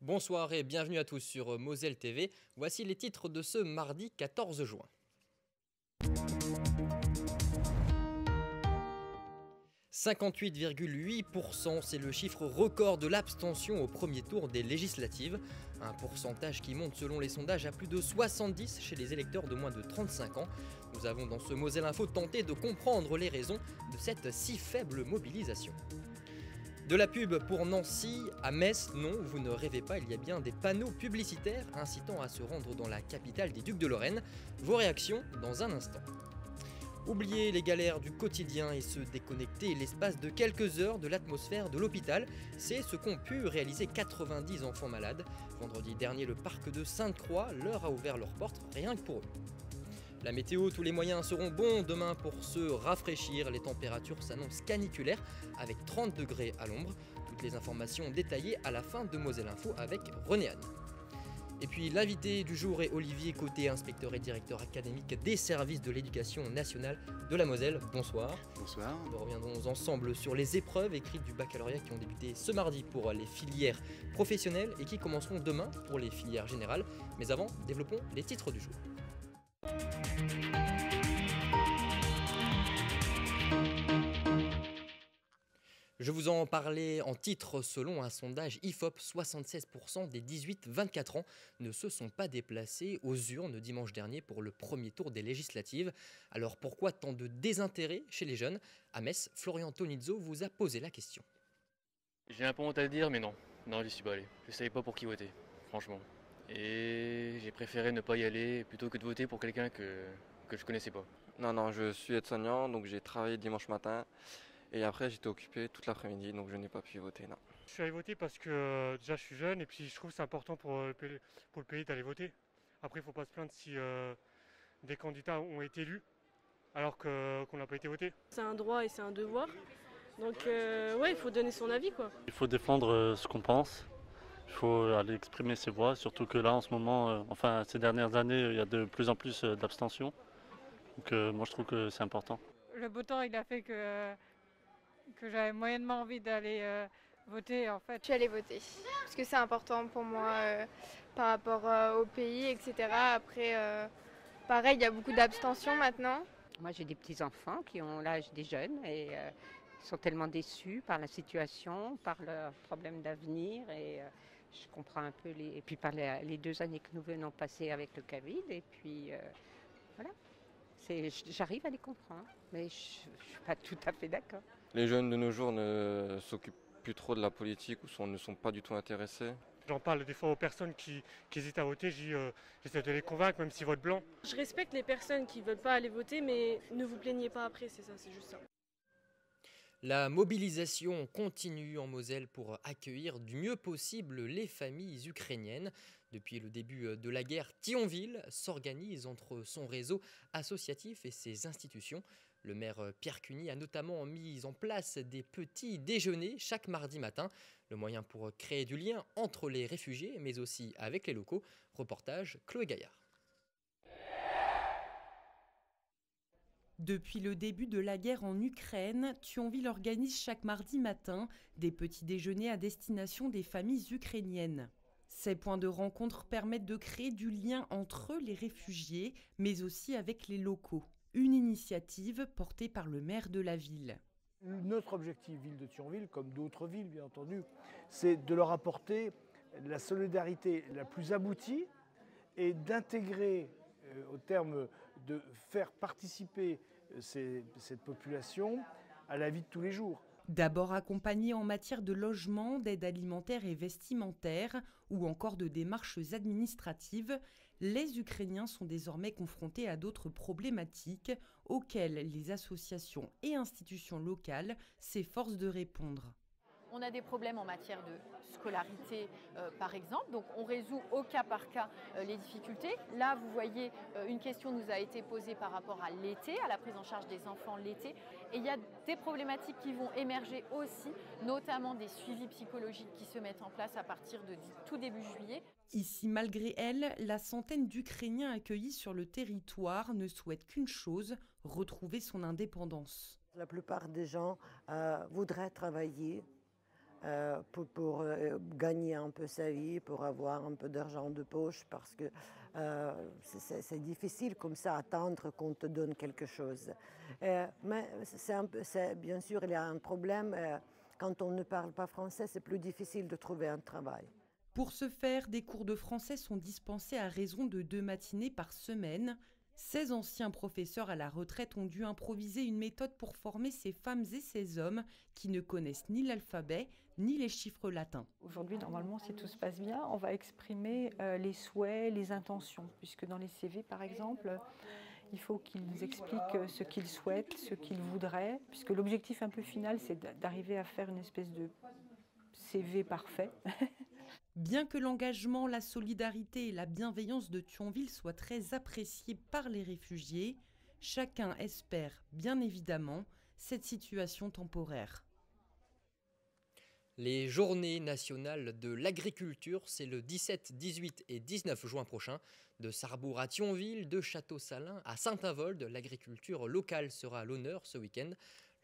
Bonsoir et bienvenue à tous sur Moselle TV. Voici les titres de ce mardi 14 juin. 58,8%, c'est le chiffre record de l'abstention au premier tour des législatives. Un pourcentage qui monte selon les sondages à plus de 70 chez les électeurs de moins de 35 ans. Nous avons dans ce Moselle Info tenté de comprendre les raisons de cette si faible mobilisation. De la pub pour Nancy à Metz, non, vous ne rêvez pas, il y a bien des panneaux publicitaires incitant à se rendre dans la capitale des Ducs de Lorraine. Vos réactions dans un instant. Oublier les galères du quotidien et se déconnecter l'espace de quelques heures de l'atmosphère de l'hôpital, c'est ce qu'ont pu réaliser 90 enfants malades. Vendredi dernier, le parc de Sainte-Croix leur a ouvert leurs portes rien que pour eux. La météo, tous les moyens seront bons demain pour se rafraîchir. Les températures s'annoncent caniculaires avec 30 degrés à l'ombre. Toutes les informations détaillées à la fin de Moselle Info avec René Anne. Et puis l'invité du jour est Olivier Côté, inspecteur et directeur académique des services de l'éducation nationale de la Moselle. Bonsoir. Bonsoir. Nous reviendrons ensemble sur les épreuves écrites du baccalauréat qui ont débuté ce mardi pour les filières professionnelles et qui commenceront demain pour les filières générales. Mais avant, développons les titres du jour. Je vous en parlais en titre. Selon un sondage IFOP, 76% des 18-24 ans ne se sont pas déplacés aux urnes dimanche dernier pour le premier tour des législatives. Alors pourquoi tant de désintérêt chez les jeunes? À Metz, Florian Tonizzo vous a posé la question. J'ai un peu honte à le dire, mais non, j'y suis pas allé. Je savais pas pour qui voter, franchement. Et j'ai préféré ne pas y aller plutôt que de voter pour quelqu'un que je connaissais pas. Non, je suis aide-soignant, donc j'ai travaillé dimanche matin. Et après, j'étais occupé toute l'après-midi, donc je n'ai pas pu voter, non. Je suis allé voter parce que déjà je suis jeune et puis je trouve que c'est important pour le pays d'aller voter. Après, il ne faut pas se plaindre si des candidats ont été élus alors qu'on n'a pas été voté. C'est un droit et c'est un devoir. Donc ouais, il faut donner son avis, quoi. Il faut défendre ce qu'on pense. Il faut aller exprimer ses voix, surtout que là en ce moment, ces dernières années, il y a de plus en plus d'abstention. Donc moi je trouve que c'est important. Le beau temps, il a fait que j'avais moyennement envie d'aller voter en fait. Je suis allée voter parce que c'est important pour moi par rapport au pays, etc. Après, pareil, il y a beaucoup d'abstention maintenant. Moi j'ai des petits-enfants qui ont l'âge des jeunes et sont tellement déçus par la situation, par leurs problèmes d'avenir et je comprends un peu et puis par les 2 années que nous venons passer avec le Covid et puis voilà. J'arrive à les comprendre, mais je ne suis pas tout à fait d'accord. Les jeunes de nos jours ne s'occupent plus trop de la politique ou ne sont pas du tout intéressés. J'en parle des fois aux personnes qui hésitent à voter, j'essaie de les convaincre même s'ils votent blanc. Je respecte les personnes qui ne veulent pas aller voter, mais ne vous plaignez pas après, c'est ça, c'est juste ça. La mobilisation continue en Moselle pour accueillir du mieux possible les familles ukrainiennes. Depuis le début de la guerre, Thionville s'organise entre son réseau associatif et ses institutions. Le maire Pierre Cuny a notamment mis en place des petits déjeuners chaque mardi matin. Le moyen pour créer du lien entre les réfugiés, mais aussi avec les locaux. Reportage Chloé Gaillard. Depuis le début de la guerre en Ukraine, Thionville organise chaque mardi matin des petits déjeuners à destination des familles ukrainiennes. Ces points de rencontre permettent de créer du lien entre les réfugiés, mais aussi avec les locaux. Une initiative portée par le maire de la ville. Notre objectif, ville de Thionville, comme d'autres villes bien entendu, c'est de leur apporter la solidarité la plus aboutie et d'intégrer, au terme de faire participer cette population à la vie de tous les jours. D'abord accompagnés en matière de logement, d'aide alimentaire et vestimentaire ou encore de démarches administratives, les Ukrainiens sont désormais confrontés à d'autres problématiques auxquelles les associations et institutions locales s'efforcent de répondre. On a des problèmes en matière de scolarité, par exemple. Donc, on résout au cas par cas les difficultés. Là, vous voyez, une question nous a été posée par rapport à l'été, à la prise en charge des enfants l'été. Et il y a des problématiques qui vont émerger aussi, notamment des suivis psychologiques qui se mettent en place à partir de tout début juillet. Ici, malgré elle, la centaine d'Ukrainiens accueillis sur le territoire ne souhaite qu'une chose, retrouver son indépendance. La plupart des gens voudraient travailler pour gagner un peu sa vie, pour avoir un peu d'argent de poche, parce que c'est difficile comme ça attendre qu'on te donne quelque chose. Mais bien sûr, il y a un problème. Quand on ne parle pas français, c'est plus difficile de trouver un travail. Pour ce faire, des cours de français sont dispensés à raison de 2 matinées par semaine. 16 anciens professeurs à la retraite ont dû improviser une méthode pour former ces femmes et ces hommes qui ne connaissent ni l'alphabet ni les chiffres latins. Aujourd'hui, normalement, si tout se passe bien, on va exprimer les souhaits, les intentions, puisque dans les CV, par exemple, il faut qu'ils expliquent ce qu'ils souhaitent, ce qu'ils voudraient, puisque l'objectif un peu final, c'est d'arriver à faire une espèce de CV parfait. Bien que l'engagement, la solidarité et la bienveillance de Thionville soient très appréciés par les réfugiés, chacun espère, bien évidemment, cette situation temporaire. Les journées nationales de l'agriculture, c'est le 17, 18 et 19 juin prochain. De Sarrebourg à Thionville, de Château-Salins à Saint-Avold, l'agriculture locale sera à l'honneur ce week-end.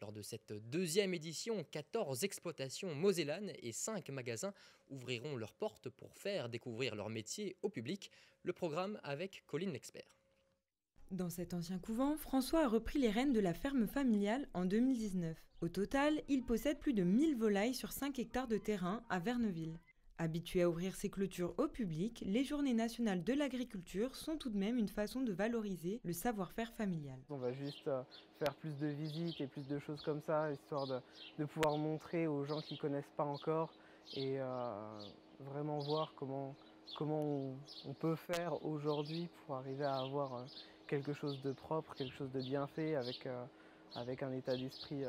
Lors de cette deuxième édition, 14 exploitations mosellanes et 5 magasins ouvriront leurs portes pour faire découvrir leur métier au public. Le programme avec Colline L'Expert. Dans cet ancien couvent, François a repris les rênes de la ferme familiale en 2019. Au total, il possède plus de 1000 volailles sur 5 hectares de terrain à Verneville. Habitué à ouvrir ses clôtures au public, les Journées nationales de l'agriculture sont tout de même une façon de valoriser le savoir-faire familial. On va juste faire plus de visites et plus de choses comme ça, histoire de pouvoir montrer aux gens qui ne connaissent pas encore et vraiment voir comment on peut faire aujourd'hui pour arriver à avoir quelque chose de propre, quelque chose de bien fait avec un état d'esprit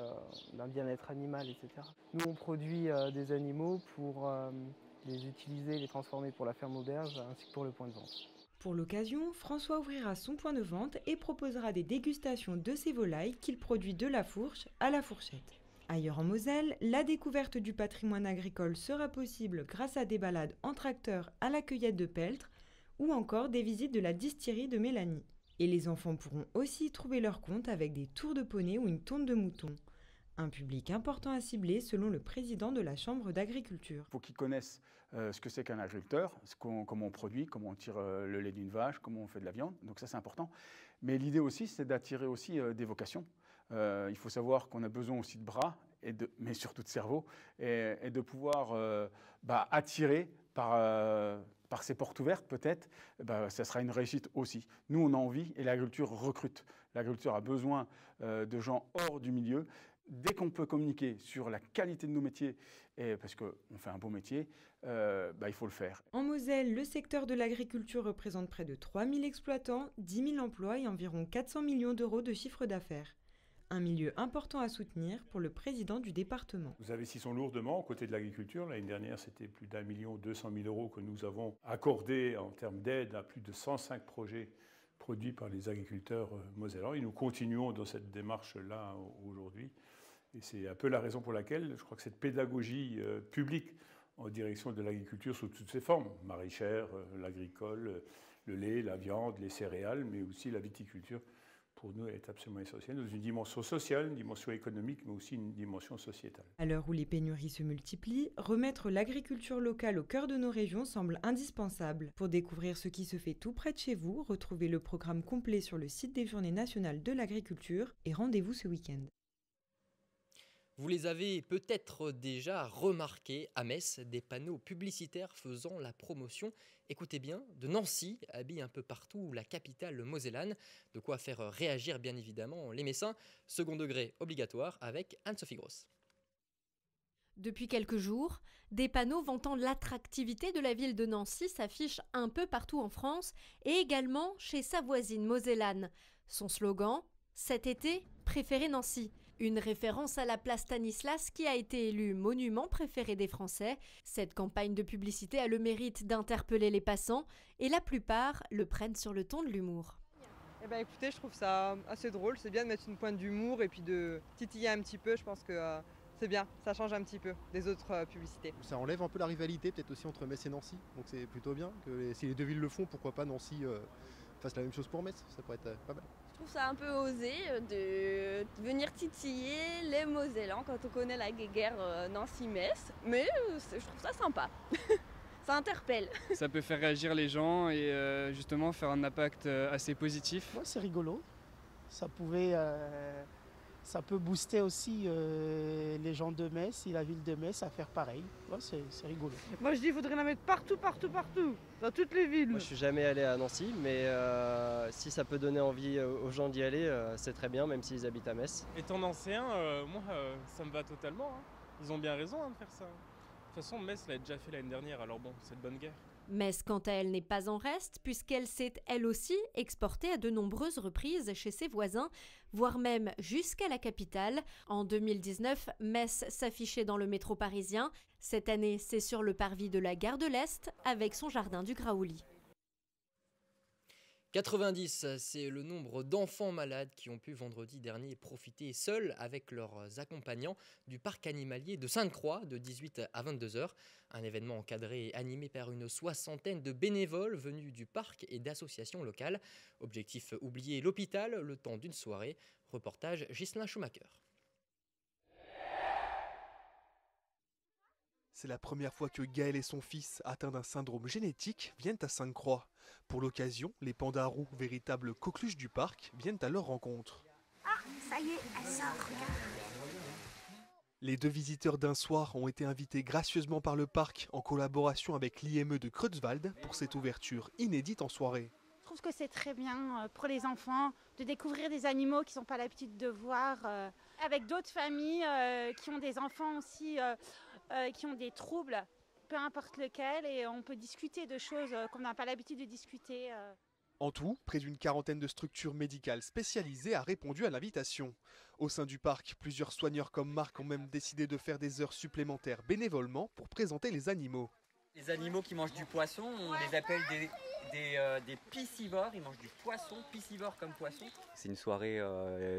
d'un bien-être animal, etc. Nous, on produit des animaux pour les utiliser, les transformer pour la ferme auberge ainsi que pour le point de vente. Pour l'occasion, François ouvrira son point de vente et proposera des dégustations de ses volailles qu'il produit de la fourche à la fourchette. Ailleurs en Moselle, la découverte du patrimoine agricole sera possible grâce à des balades en tracteur à la cueillette de Peltre ou encore des visites de la distillerie de Mélanie. Et les enfants pourront aussi trouver leur compte avec des tours de poney ou une tonte de mouton. Un public important à cibler selon le président de la Chambre d'agriculture. Il faut qu'ils connaissent ce que c'est qu'un agriculteur, comment on produit, comment on tire le lait d'une vache, comment on fait de la viande. Donc ça c'est important. Mais l'idée aussi c'est d'attirer aussi des vocations. Il faut savoir qu'on a besoin aussi de bras, mais surtout de cerveau, et de pouvoir attirer par ces portes ouvertes peut-être, ça sera une réussite aussi. Nous on a envie et l'agriculture recrute. L'agriculture a besoin de gens hors du milieu. Dès qu'on peut communiquer sur la qualité de nos métiers, parce qu'on fait un beau métier, il faut le faire. En Moselle, le secteur de l'agriculture représente près de 3000 exploitants, 10 000 emplois et environ 400 millions d'euros de chiffre d'affaires. Un milieu important à soutenir pour le président du département. Nous investissons lourdement aux côtés de l'agriculture. L'année dernière, c'était plus d'1 200 000 € que nous avons accordés en termes d'aide à plus de 105 projets produits par les agriculteurs mosellans. Et nous continuons dans cette démarche-là aujourd'hui. Et c'est un peu la raison pour laquelle je crois que cette pédagogie publique en direction de l'agriculture sous toutes ses formes, maraîchère, l'agricole, le lait, la viande, les céréales, mais aussi la viticulture, pour nous, est absolument essentielle dans une dimension sociale, une dimension économique, mais aussi une dimension sociétale. À l'heure où les pénuries se multiplient, remettre l'agriculture locale au cœur de nos régions semble indispensable. Pour découvrir ce qui se fait tout près de chez vous, retrouvez le programme complet sur le site des Journées nationales de l'agriculture et rendez-vous ce week-end. Vous les avez peut-être déjà remarqués à Metz, des panneaux publicitaires faisant la promotion, écoutez bien, de Nancy, habille un peu partout la capitale mosellane, de quoi faire réagir bien évidemment les Messins, second degré obligatoire avec Anne-Sophie Grosse. Depuis quelques jours, des panneaux vantant l'attractivité de la ville de Nancy s'affichent un peu partout en France et également chez sa voisine mosellane. Son slogan, cet été, préférez Nancy. Une référence à la place Stanislas qui a été élue monument préféré des Français. Cette campagne de publicité a le mérite d'interpeller les passants et la plupart le prennent sur le ton de l'humour. Eh ben écoutez, je trouve ça assez drôle, c'est bien de mettre une pointe d'humour et puis de titiller un petit peu, je pense que c'est bien, ça change un petit peu des autres publicités. Ça enlève un peu la rivalité peut-être aussi entre Metz et Nancy, donc c'est plutôt bien. Si les deux villes le font, pourquoi pas Nancy fasse la même chose pour Metz, ça pourrait être pas mal. trouve ça un peu osé de venir titiller les Mosellans quand on connaît la guéguerre Nancy-Metz, mais je trouve ça sympa. Ça interpelle. Ça peut faire réagir les gens et justement faire un impact assez positif. Ouais, c'est rigolo. Ça peut booster aussi les gens de Metz et la ville de Metz à faire pareil. Ouais, c'est rigolo. Moi je dis qu'il faudrait la mettre partout, dans toutes les villes. Moi je suis jamais allé à Nancy, mais si ça peut donner envie aux gens d'y aller, c'est très bien, même s'ils habitent à Metz. Étant nancéen, moi ça me va totalement. Hein. Ils ont bien raison de faire ça. De toute façon, Metz l'a déjà fait l'année dernière, alors bon, c'est de bonne guerre. Metz, quant à elle, n'est pas en reste, puisqu'elle s'est, elle aussi, exportée à de nombreuses reprises chez ses voisins, voire même jusqu'à la capitale. En 2019, Metz s'affichait dans le métro parisien. Cette année, c'est sur le parvis de la gare de l'Est, avec son jardin du Graouli. 90, c'est le nombre d'enfants malades qui ont pu vendredi dernier profiter seuls avec leurs accompagnants du parc animalier de Sainte-Croix de 18 à 22h. Un événement encadré et animé par une soixantaine de bénévoles venus du parc et d'associations locales. Objectif oublier l'hôpital le temps d'une soirée. Reportage Ghislain Schumacher. C'est la première fois que Gaël et son fils, atteints d'un syndrome génétique, viennent à Sainte-Croix. Pour l'occasion, les pandas roux, véritables coqueluches du parc, viennent à leur rencontre. Ah, ça y est, elle sort, regarde. Les deux visiteurs d'un soir ont été invités gracieusement par le parc en collaboration avec l'IME de Creutzwald pour cette ouverture inédite en soirée. Je trouve que c'est très bien pour les enfants de découvrir des animaux qu'ils n'ont pas l'habitude de voir, avec d'autres familles qui ont des enfants aussi qui ont des troubles, peu importe lequel, et on peut discuter de choses qu'on n'a pas l'habitude de discuter. En tout, près d'une quarantaine de structures médicales spécialisées a répondu à l'invitation. Au sein du parc, plusieurs soigneurs comme Marc ont même décidé de faire des heures supplémentaires bénévolement pour présenter les animaux. Les animaux qui mangent du poisson, on les appelle des piscivores, ils mangent du poisson, piscivores comme poisson. C'est une soirée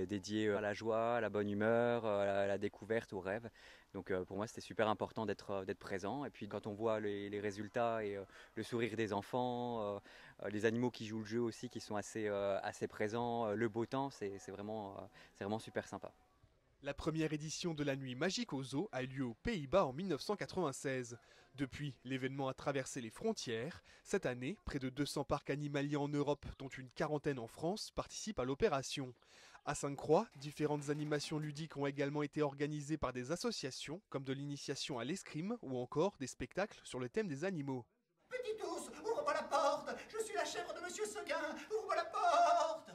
dédiée à la joie, à la bonne humeur, à la découverte, au rêve. Donc pour moi c'était super important d'être présent. Et puis quand on voit les résultats et le sourire des enfants, les animaux qui jouent le jeu aussi qui sont assez présents, le beau temps, c'est vraiment super sympa. La première édition de la Nuit magique au zoo a eu lieu aux Pays-Bas en 1996. Depuis, l'événement a traversé les frontières. Cette année, près de 200 parcs animaliers en Europe, dont une quarantaine en France, participent à l'opération. À Sainte-Croix, différentes animations ludiques ont également été organisées par des associations, comme de l'initiation à l'escrime ou encore des spectacles sur le thème des animaux. Petit ours, ouvre-moi la porte. Je suis la chèvre de Monsieur Seguin. Ouvre-moi la porte.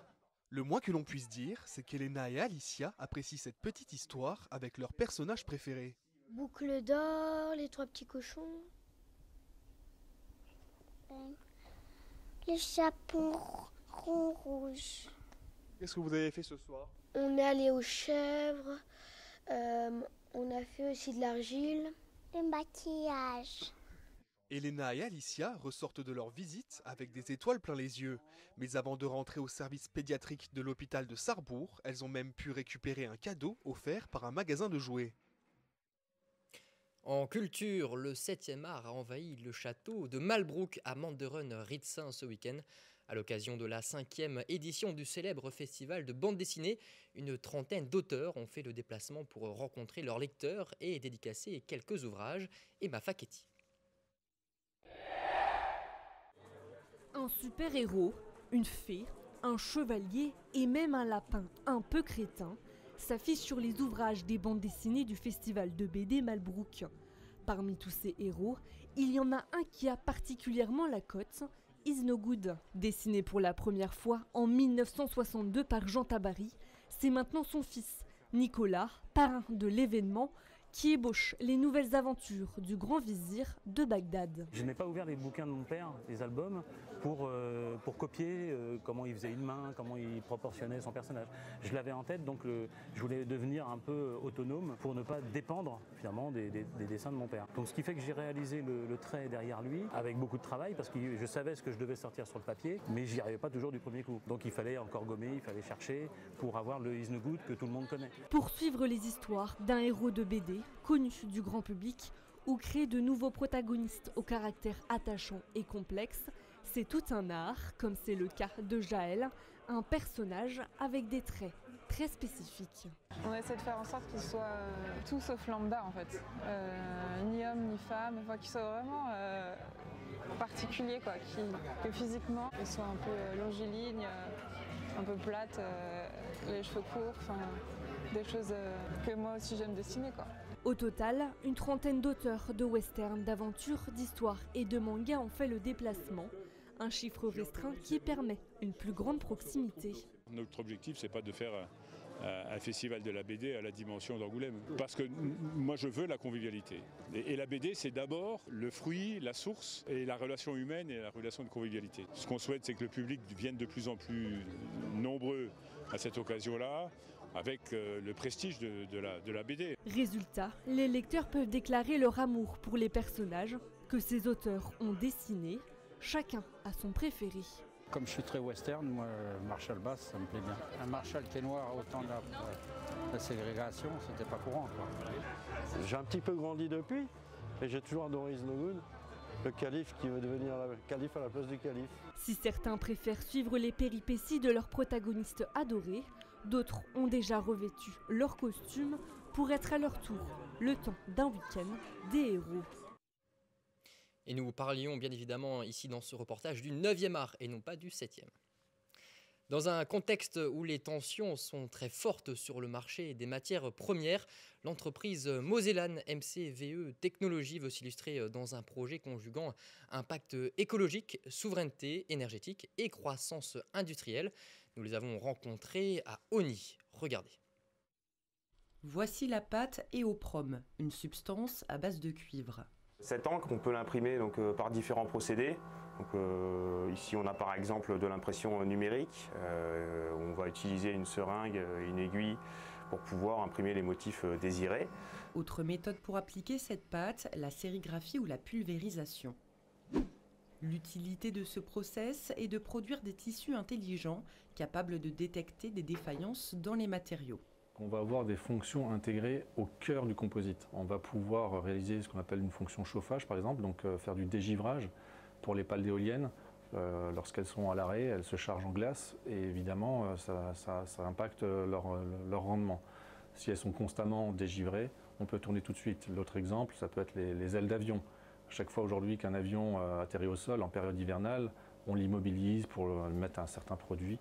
Le moins que l'on puisse dire, c'est qu'Elena et Alicia apprécient cette petite histoire avec leurs personnages préférés. Boucle d'or, les trois petits cochons. Les chapons rouges. Qu'est-ce que vous avez fait ce soir? On est allé aux chèvres. On a fait aussi de l'argile. Le maquillage. Elena et Alicia ressortent de leur visite avec des étoiles plein les yeux. Mais avant de rentrer au service pédiatrique de l'hôpital de Sarrebourg, elles ont même pu récupérer un cadeau offert par un magasin de jouets. En culture, le 7e art a envahi le château de Malbrook à Manderen-Rietsain ce week-end. À l'occasion de la 5e édition du célèbre festival de bande dessinée, une trentaine d'auteurs ont fait le déplacement pour rencontrer leurs lecteurs et dédicacer quelques ouvrages. Emma Facchetti. Un super-héros, une fée, un chevalier et même un lapin un peu crétin s'affichent sur les ouvrages des bandes dessinées du festival de BD Malbrook. Parmi tous ces héros, il y en a un qui a particulièrement la cote, Is No Good. Dessiné pour la première fois en 1962 par Jean Tabary, c'est maintenant son fils, Nicolas, parrain de l'événement, qui ébauche les nouvelles aventures du grand vizir de Bagdad. Je n'ai pas ouvert les bouquins de mon père, les albums, pour copier comment il faisait une main, comment il proportionnait son personnage. Je l'avais en tête, donc je voulais devenir un peu autonome pour ne pas dépendre finalement des dessins de mon père. Donc ce qui fait que j'ai réalisé le trait derrière lui avec beaucoup de travail, parce que je savais ce que je devais sortir sur le papier, mais j'y arrivais pas toujours du premier coup. Donc il fallait encore gommer, il fallait chercher pour avoir le Is No Good que tout le monde connaît. Pour suivre les histoires d'un héros de BD, connu du grand public, ou créer de nouveaux protagonistes au caractère attachant et complexe, c'est tout un art, comme c'est le cas de Jaël, un personnage avec des traits très spécifiques. On essaie de faire en sorte qu'ils soient tout sauf lambda en fait. Ni homme ni femme, enfin qu'ils soient vraiment particuliers quoi, que physiquement ils soient un peu longilignes, un peu plates, les cheveux courts, enfin des choses que moi aussi j'aime dessiner quoi. Au total, une trentaine d'auteurs de western, d'aventures, d'histoires et de mangas ont fait le déplacement. Un chiffre restreint qui permet une plus grande proximité. Notre objectif, c'est pas de faire un festival de la BD à la dimension d'Angoulême. Parce que moi, je veux la convivialité. Et la BD, c'est d'abord le fruit, la source et la relation humaine et la relation de convivialité. Ce qu'on souhaite, c'est que le public vienne de plus en plus nombreux à cette occasion-là, avec le prestige de la BD. Résultat, les lecteurs peuvent déclarer leur amour pour les personnages que ces auteurs ont dessinés. Chacun a son préféré. Comme je suis très western, moi, Marshall Bass, ça me plaît bien. Un Marshall qui est noir au temps de la ségrégation, c'était pas courant, quoi. J'ai un petit peu grandi depuis, et j'ai toujours adoré Isnogun, le calife qui veut devenir le calife à la place du calife. Si certains préfèrent suivre les péripéties de leurs protagonistes adorés, d'autres ont déjà revêtu leur costume pour être à leur tour, le temps d'un week-end, des héros. Et nous parlions bien évidemment ici dans ce reportage du 9e art et non pas du 7e. Dans un contexte où les tensions sont très fortes sur le marché des matières premières, l'entreprise Mosellan MCVE Technologies veut s'illustrer dans un projet conjuguant impact écologique, souveraineté énergétique et croissance industrielle. Nous les avons rencontrés à Ony. Regardez. Voici la pâte Eoprom, une substance à base de cuivre. Cette encre, on peut l'imprimer par différents procédés. Ici, on a par exemple de l'impression numérique. On va utiliser une seringue, une aiguille pour pouvoir imprimer les motifs désirés. Autre méthode pour appliquer cette pâte, la sérigraphie ou la pulvérisation. L'utilité de ce process est de produire des tissus intelligents capables de détecter des défaillances dans les matériaux. On va avoir des fonctions intégrées au cœur du composite. On va pouvoir réaliser ce qu'on appelle une fonction chauffage, par exemple, donc faire du dégivrage pour les pales d'éoliennes. Lorsqu'elles sont à l'arrêt, elles se chargent en glace et évidemment, ça impacte leur rendement. Si elles sont constamment dégivrées, on peut tourner tout de suite. L'autre exemple, ça peut être les ailes d'avion. Chaque fois aujourd'hui qu'un avion atterrit au sol en période hivernale, on l'immobilise pour mettre un certain produit.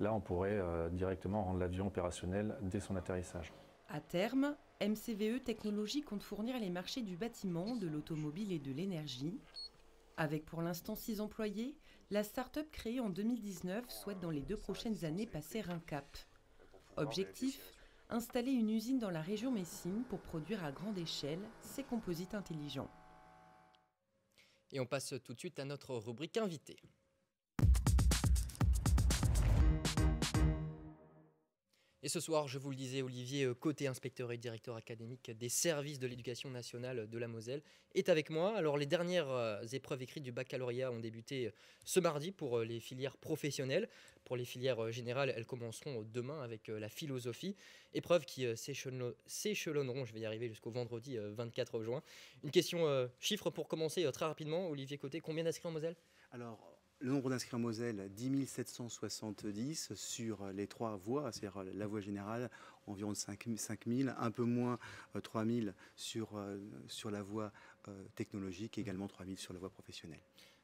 Là, on pourrait directement rendre l'avion opérationnel dès son atterrissage. À terme, MCVE Technologies compte fournir les marchés du bâtiment, de l'automobile et de l'énergie. Avec pour l'instant 6 employés, la start-up créée en 2019 souhaite dans les 2 prochaines années passer un cap. Objectif, installer une usine dans la région Messine pour produire à grande échelle ces composites intelligents. Et on passe tout de suite à notre rubrique invitée. Et ce soir, je vous le disais, Olivier Côté, inspecteur et directeur académique des services de l'éducation nationale de la Moselle, est avec moi. Alors, les dernières épreuves écrites du baccalauréat ont débuté ce mardi pour les filières professionnelles. Pour les filières générales, elles commenceront demain avec la philosophie. Épreuves qui s'échelonneront, je vais y arriver, jusqu'au vendredi 24 juin. Une question chiffre pour commencer très rapidement. Olivier Côté, combien d'inscrits en Moselle ? Alors, le nombre d'inscrits en Moselle, 10 770 sur les 3 voies, c'est-à-dire la voie générale, environ 5 000, un peu moins 3 000 sur la voie technologique, et également 3 000 sur la voie professionnelle.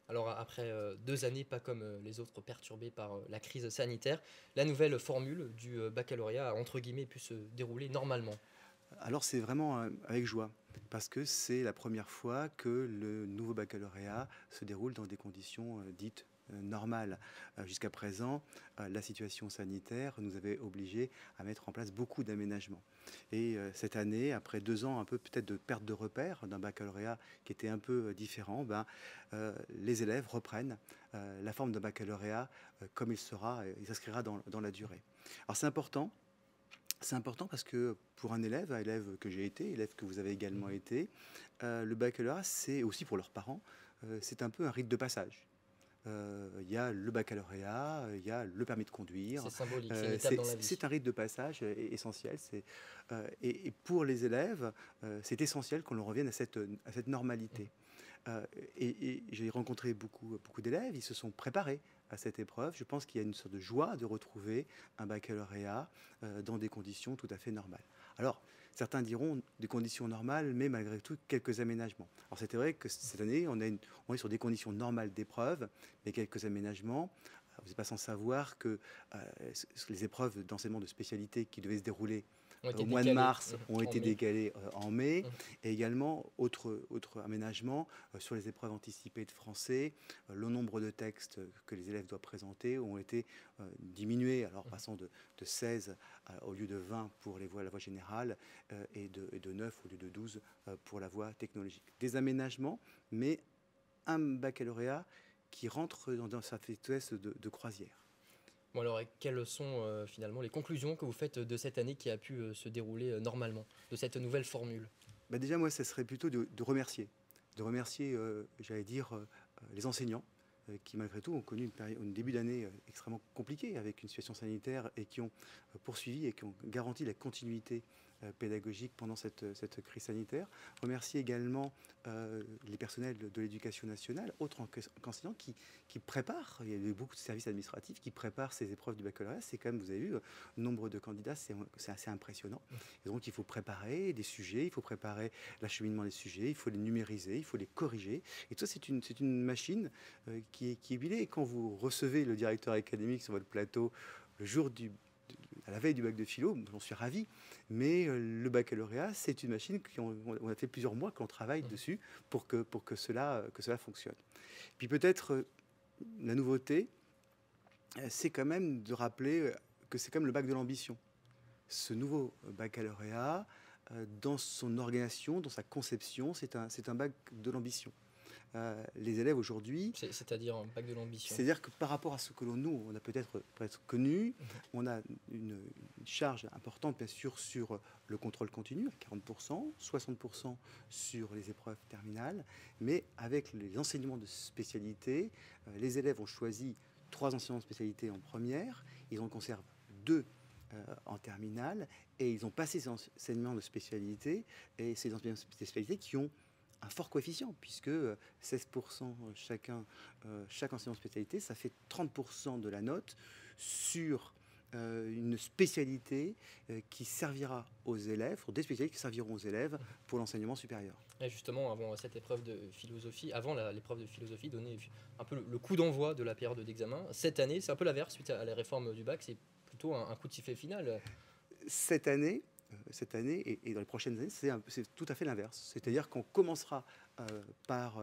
Alors après 2 années, pas comme les autres perturbées par la crise sanitaire, la nouvelle formule du baccalauréat a entre guillemets pu se dérouler normalement. Alors c'est vraiment avec joie, parce que c'est la première fois que le nouveau baccalauréat se déroule dans des conditions dites normales. Jusqu'à présent, la situation sanitaire nous avait obligés à mettre en place beaucoup d'aménagements. Et cette année, après 2 ans un peu peut-être de perte de repères d'un baccalauréat qui était un peu différent, les élèves reprennent la forme d'un baccalauréat comme il s'inscrira dans la durée. Alors c'est important. C'est important parce que pour un élève que j'ai été, élève que vous avez également été, le baccalauréat, c'est aussi pour leurs parents, c'est un peu un rite de passage. Il y a le baccalauréat, il y a le permis de conduire. C'est symbolique, c'est une étape dans la vie. C'est un rite de passage essentiel. Et pour les élèves, c'est essentiel qu'on leur revienne à cette normalité. Et j'ai rencontré beaucoup d'élèves, ils se sont préparés à cette épreuve. Je pense qu'il y a une sorte de joie de retrouver un baccalauréat dans des conditions tout à fait normales. Alors, certains diront des conditions normales, mais malgré tout, quelques aménagements. Alors, c'est vrai que cette année, on est sur des conditions normales d'épreuve, mais quelques aménagements. Vous n'êtes pas sans savoir que les épreuves d'enseignement de spécialité qui devaient se dérouler au mois de mars ont été décalées en mai. Et également, autre aménagement sur les épreuves anticipées de français. Le nombre de textes que les élèves doivent présenter ont été diminués, alors passant de 16 au lieu de 20 pour la voie générale et de 9 au lieu de 12 pour la voie technologique. Des aménagements, mais un baccalauréat qui rentre dans sa vitesse de croisière. Bon alors, quelles sont finalement les conclusions que vous faites de cette année qui a pu se dérouler normalement, de cette nouvelle formule? Déjà, moi, ça serait plutôt de remercier. De remercier, j'allais dire, les enseignants qui, malgré tout, ont connu un début d'année extrêmement compliqué avec une situation sanitaire et qui ont poursuivi et qui ont garanti la continuité pédagogique pendant cette crise sanitaire. Remercier également les personnels de l'éducation nationale, autres qu'enseignants, qui préparent, il y a eu beaucoup de services administratifs qui préparent ces épreuves du baccalauréat. C'est quand même, vous avez vu, le nombre de candidats, c'est assez impressionnant. Et donc il faut préparer des sujets, il faut préparer l'acheminement des sujets, il faut les numériser, il faut les corriger. Et tout ça, c'est une machine qui est huilée. Et quand vous recevez le directeur académique sur votre plateau le jour à la veille du bac de philo, j'en suis ravi, mais le baccalauréat, c'est une machine on a fait plusieurs mois qu'on travaille dessus pour que cela fonctionne. Puis peut-être la nouveauté, c'est quand même de rappeler que c'est comme le bac de l'ambition. Ce nouveau baccalauréat, dans son organisation, dans sa conception, c'est un bac de l'ambition. Les élèves aujourd'hui... C'est-à-dire un bac de l'ambition. C'est-à-dire que par rapport à ce que nous, on a peut-être connu, on a une charge importante, bien sûr, sur le contrôle continu, à 40%, 60% sur les épreuves terminales, mais avec les enseignements de spécialité, les élèves ont choisi 3 enseignements de spécialité en première, ils en conservent 2 en terminale, et ils ont passé ces enseignements de spécialité, et ces enseignements de spécialité qui ont un fort coefficient, puisque 16% chaque enseignement de spécialité, ça fait 30% de la note sur une spécialité qui servira aux élèves, ou des spécialités qui serviront aux élèves pour l'enseignement supérieur. Et justement, avant cette épreuve de philosophie, l'épreuve de philosophie donnait un peu le coup d'envoi de la période d'examen. Cette année, c'est un peu l'inverse, suite à la réforme du bac, c'est plutôt un coup de sifflet final. Cette année et dans les prochaines années, c'est tout à fait l'inverse. C'est-à-dire qu'on commencera par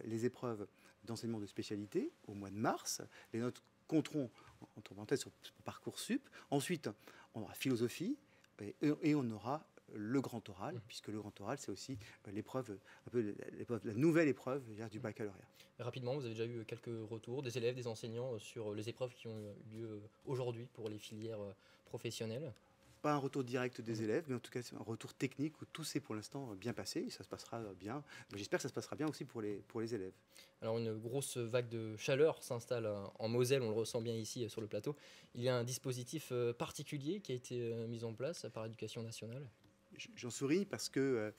les épreuves d'enseignement de spécialité au mois de mars. Les notes compteront, entre parenthèses, sur Parcoursup. Ensuite, on aura philosophie et on aura le grand oral, puisque le grand oral, c'est aussi l'épreuve, la nouvelle épreuve du baccalauréat. Rapidement, vous avez déjà eu quelques retours des élèves, des enseignants sur les épreuves qui ont eu lieu aujourd'hui pour les filières professionnelles? Pas un retour direct des élèves, mais en tout cas c'est un retour technique où tout s'est pour l'instant bien passé et ça se passera bien. J'espère que ça se passera bien aussi pour les élèves. Alors une grosse vague de chaleur s'installe en Moselle, on le ressent bien ici sur le plateau. Il y a un dispositif particulier qui a été mis en place par l'Éducation nationale? J'en souris parce que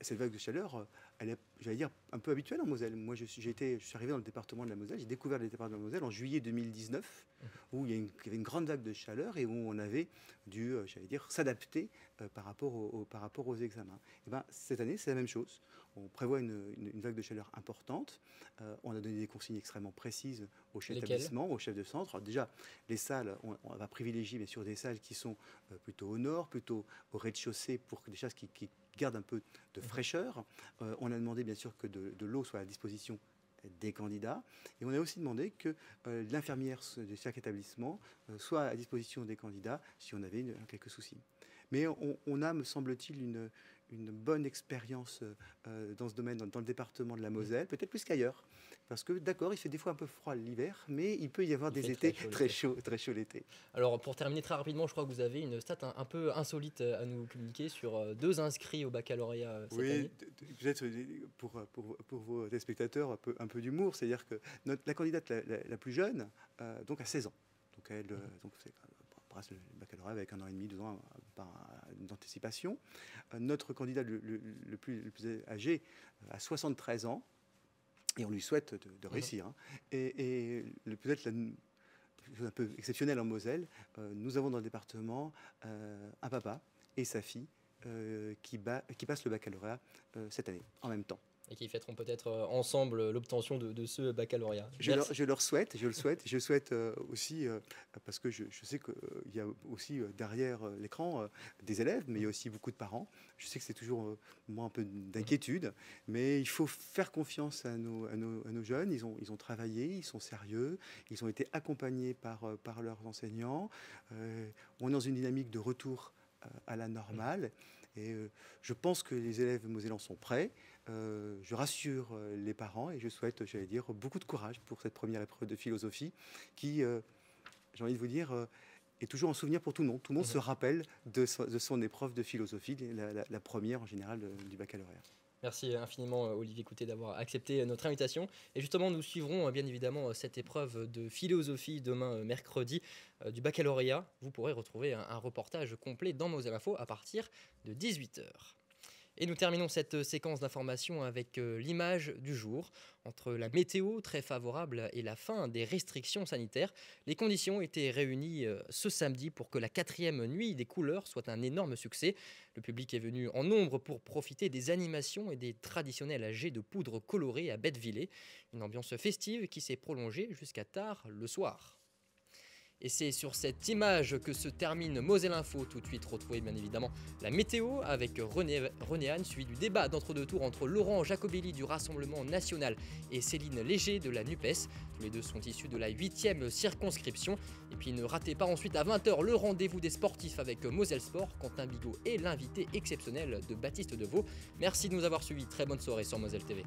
cette vague de chaleur, elle est, j'allais dire, un peu habituelle en Moselle. Moi, je suis arrivé dans le département de la Moselle, j'ai découvert le département de la Moselle en juillet 2019, où il y avait une grande vague de chaleur et où on avait dû, j'allais dire, s'adapter par rapport aux examens. Et cette année, c'est la même chose. On prévoit une vague de chaleur importante. On a donné des consignes extrêmement précises aux chefs d'établissement, aux chefs de centre. Alors déjà, les salles, on va privilégier bien sûr des salles qui sont plutôt au nord, plutôt au rez-de-chaussée, pour que des choses qui gardent un peu de fraîcheur. On a demandé bien sûr que de l'eau soit à la disposition des candidats. Et on a aussi demandé que l'infirmière de chaque établissement soit à disposition des candidats si on avait quelques soucis. Mais on a, me semble-t-il, une bonne expérience dans ce domaine, dans le département de la Moselle, peut-être plus qu'ailleurs. Parce que, d'accord, il fait des fois un peu froid l'hiver, mais il peut y avoir des étés très chauds l'été. Alors, pour terminer très rapidement, je crois que vous avez une stat un peu insolite à nous communiquer sur 2 inscrits au baccalauréat cette année. Oui, peut-être pour vos téléspectateurs, un peu d'humour. C'est-à-dire que la candidate la plus jeune donc a 16 ans. Donc, elle passe le baccalauréat avec 1 an et demi, 2 ans d'anticipation. Notre candidat le plus âgé a 73 ans. Et on lui souhaite de réussir. Hein. Et peut-être la chose un peu exceptionnelle en Moselle, nous avons dans le département un papa et sa fille qui passent le baccalauréat cette année, en même temps. Et qui fêteront peut-être ensemble l'obtention de ce baccalauréat. Je leur souhaite, je souhaite aussi, parce que je sais qu'il y a aussi derrière l'écran des élèves, mais il y a aussi beaucoup de parents. Je sais que c'est toujours moi un peu d'inquiétude, mais il faut faire confiance à nos jeunes. Ils ont travaillé, ils sont sérieux, ils ont été accompagnés par leurs enseignants. On est dans une dynamique de retour à la normale. Et je pense que les élèves mosellans sont prêts. Je rassure les parents et je souhaite, j'allais dire, beaucoup de courage pour cette première épreuve de philosophie qui, j'ai envie de vous dire, est toujours un souvenir pour tout le monde. Tout le monde se rappelle de son épreuve de philosophie, la première en général du baccalauréat. Merci infiniment Olivier Coutet d'avoir accepté notre invitation. Et justement, nous suivrons bien évidemment cette épreuve de philosophie demain mercredi du baccalauréat. Vous pourrez retrouver un reportage complet dans Moselle Info à partir de 18h. Et nous terminons cette séquence d'information avec l'image du jour. Entre la météo très favorable et la fin des restrictions sanitaires, les conditions étaient réunies ce samedi pour que la 4e nuit des couleurs soit un énorme succès. Le public est venu en nombre pour profiter des animations et des traditionnels jets de poudre colorée à Bettevillers. Une ambiance festive qui s'est prolongée jusqu'à tard le soir. Et c'est sur cette image que se termine Moselle Info. Tout de suite, retrouvez bien évidemment la météo avec René Anne, suivi du débat d'entre-deux tours entre Laurent Jacobelli du Rassemblement National et Céline Léger de la NUPES. Tous les deux sont issus de la 8e circonscription. Et puis ne ratez pas ensuite à 20h le rendez-vous des sportifs avec Moselle Sport, Quentin Bigot et l'invité exceptionnel de Baptiste Deveau. Merci de nous avoir suivis. Très bonne soirée sur Moselle TV.